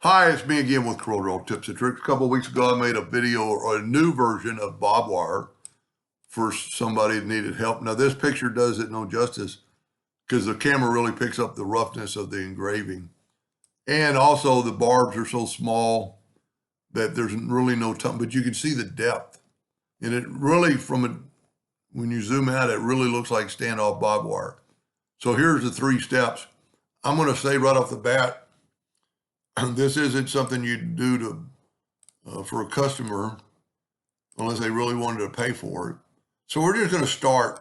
Hi, it's me again with Corel Tips and Tricks. A couple of weeks ago, I made a video or a new version of Barbwire for somebody that needed help. Now, this picture does it no justice because the camera really picks up the roughness of the engraving. And also, the barbs are so small that there's really no time, but you can see the depth. And it really, when you zoom out, it really looks like standoff barbed wire. So here's the 3 steps. I'm going to say right off the bat, this isn't something you do for a customer unless they really wanted to pay for it. So we're just going to start.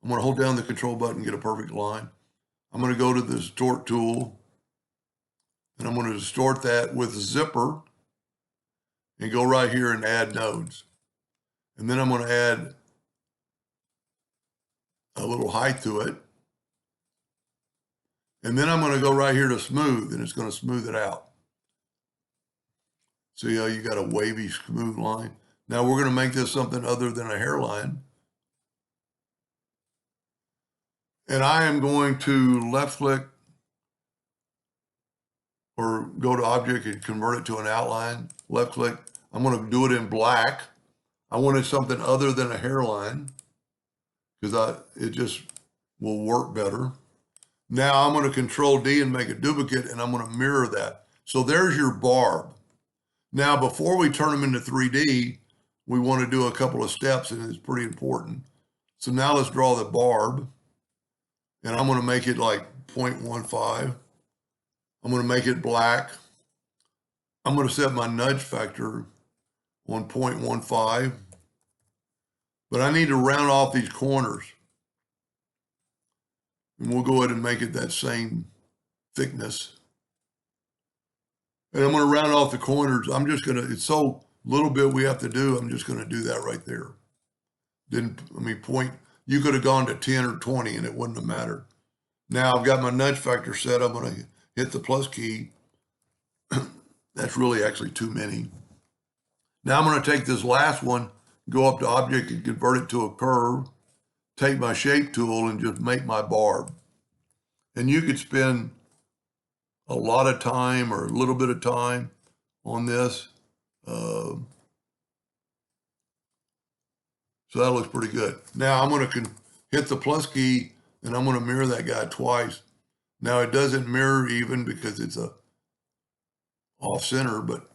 I'm going to hold down the control button, get a perfect line. I'm going to go to the distort tool, and I'm going to distort that with zipper and go right here and add nodes. And then I'm going to add a little height to it. And then I'm going to go right here to smooth, and it's going to smooth it out. See how you got a wavy, smooth line? Now we're going to make this something other than a hairline. And I am going to left click or go to object and convert it to an outline. Left click. I'm going to do it in black. I wanted something other than a hairline because it just will work better. Now I'm going to Control D and make a duplicate, and I'm going to mirror that. So there's your barb. Now, before we turn them into 3D, we want to do a couple of steps, and it's pretty important. So now let's draw the barb, and I'm going to make it like 0.15. I'm going to make it black. I'm going to set my nudge factor on 0.15, but I need to round off these corners. And we'll go ahead and make it that same thickness. And I'm going to round off the corners. I'm just going to, it's so little bit we have to do, I'm just going to do that right there. You could have gone to 10 or 20 and it wouldn't have mattered. Now I've got my nudge factor set. I'm going to hit the plus key. That's really actually too many. Now I'm going to take this last one, go up to object and convert it to a curve, take my shape tool and just make my barb. And you could spend a lot of time or a little bit of time on this. So that looks pretty good. Now I'm going to hit the plus key and I'm going to mirror that guy twice. Now it doesn't mirror even because it's a off center, but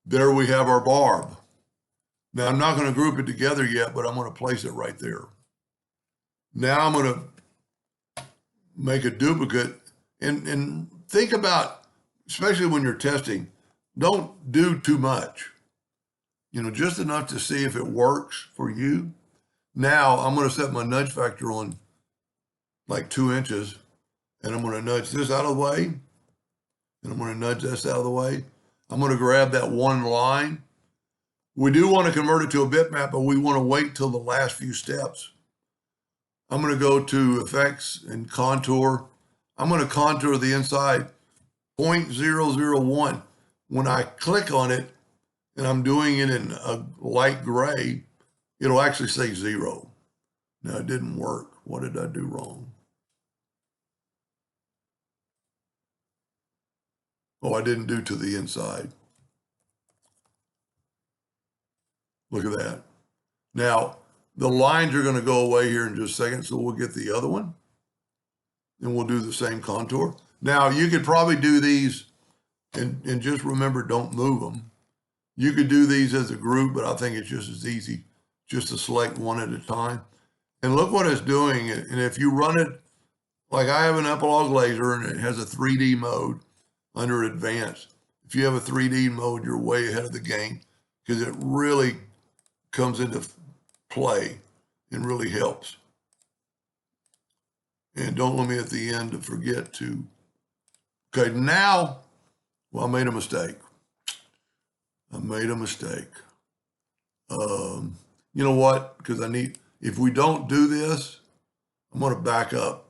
there we have our barb. Now I'm not going to group it together yet, but I'm going to place it right there. Now I'm going to make a duplicate and think about, especially when you're testing, don't do too much. Just enough to see if it works for you. Now I'm going to set my nudge factor on like 2 inches, and I'm going to nudge this out of the way, and I'm going to nudge this out of the way. I'm going to grab that one line. We do want to convert it to a bitmap, but we want to wait till the last few steps. I'm going to go to Effects and Contour. I'm going to contour the inside 0.001. When I click on it, and I'm doing it in a light gray, it'll actually say 0. Now, it didn't work. What did I do wrong? Oh, I didn't do to the inside. Look at that. Now, the lines are going to go away here in just a second, so we'll get the other one, and we'll do the same contour. Now, you could probably do these, and just remember, don't move them. You could do these as a group, but I think it's just as easy just to select one at a time. And look what it's doing. And if you run it, like I have an epilogue laser, and it has a 3D mode under advanced. If you have a 3D mode, you're way ahead of the game because it really comes into play and really helps. And don't let me at the end to forget to, okay, now, well, I made a mistake. You know what? Because if we don't do this, I'm going to back up.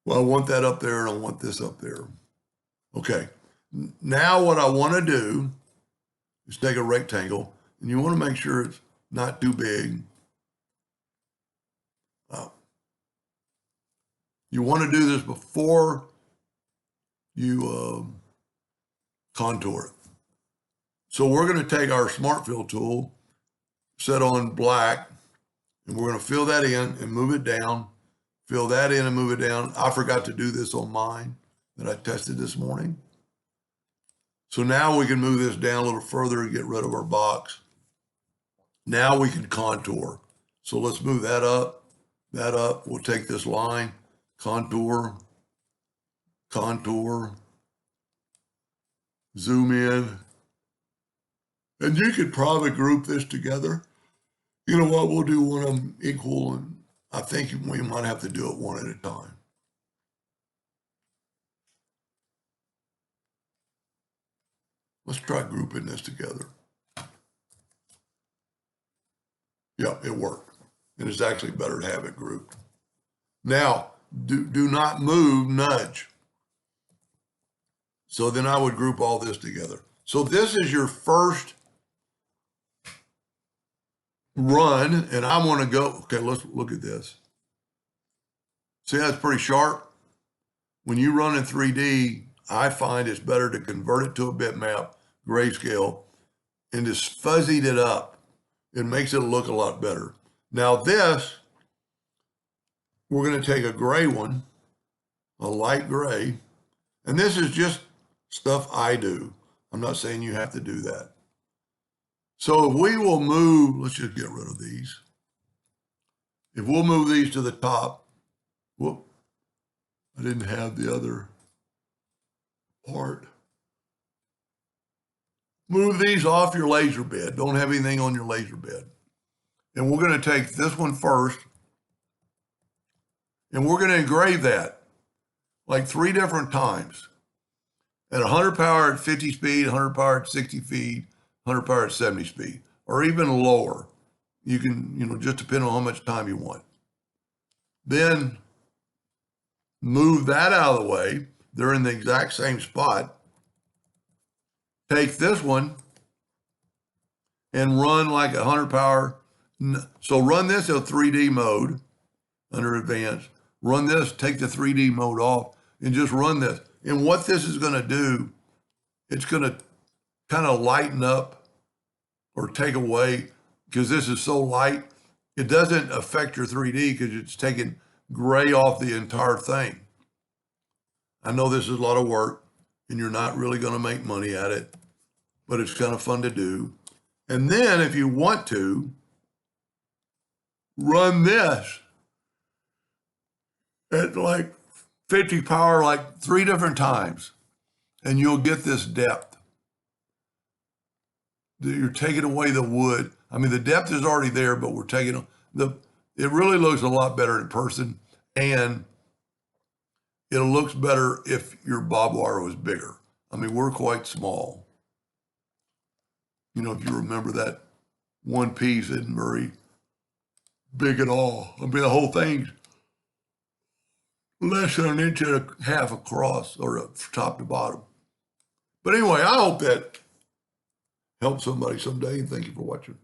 Well, I want that up there and I want this up there. Okay. Now what I want to do is take a rectangle, and you want to make sure it's not too big. You want to do this before you contour it. So we're going to take our Smart Fill tool, set on black, and we're going to fill that in and move it down, fill that in and move it down. I forgot to do this on mine that I tested this morning. So now we can move this down a little further and get rid of our box. Now we can contour. So let's move that up, that up. We'll take this line, contour, contour, zoom in. And you could probably group this together. You know what, we'll do one of them equal, and I think we might have to do it one at a time. Let's try grouping this together. Yeah, it worked. And it's actually better to have it grouped. Now, do not move, nudge. So then I would group all this together. So this is your first run, and I want to go, okay, let's look at this. See how it's pretty sharp? When you run in 3D, I find it's better to convert it to a bitmap, grayscale, and just fuzzied it up. It makes it look a lot better. Now this, we're going to take a gray one, a light gray, and this is just stuff I do. I'm not saying you have to do that. So if we will move, let's just get rid of these. If we'll move these to the top, whoop, I didn't have the other part. Move these off your laser bed. Don't have anything on your laser bed. And we're going to take this one first, and we're going to engrave that like 3 different times. At 100 power at 50 speed, 100 power at 60 speed, 100 power at 70 speed, or even lower. You can, just depend on how much time you want. Then move that out of the way. They're in the exact same spot. Take this one and run like 100 power. So run this in 3D mode under advanced. Run this, take the 3D mode off, and just run this. And what this is going to do, it's going to kind of lighten up or take away, because this is so light, it doesn't affect your 3D because it's taking gray off the entire thing. I know this is a lot of work and you're not really going to make money at it, but it's kind of fun to do. And then if you want to, run this at like 50 power, like 3 different times, and you'll get this depth. You're taking away the wood. I mean, the depth is already there, but we're taking it really looks a lot better in person, and it looks better if your Barbwire was bigger. I mean, we're quite small. If you remember, that one piece isn't very big at all. I mean, the whole thing's less than 1.5 inches across, or top to bottom. But anyway, I hope that helps somebody someday, and thank you for watching.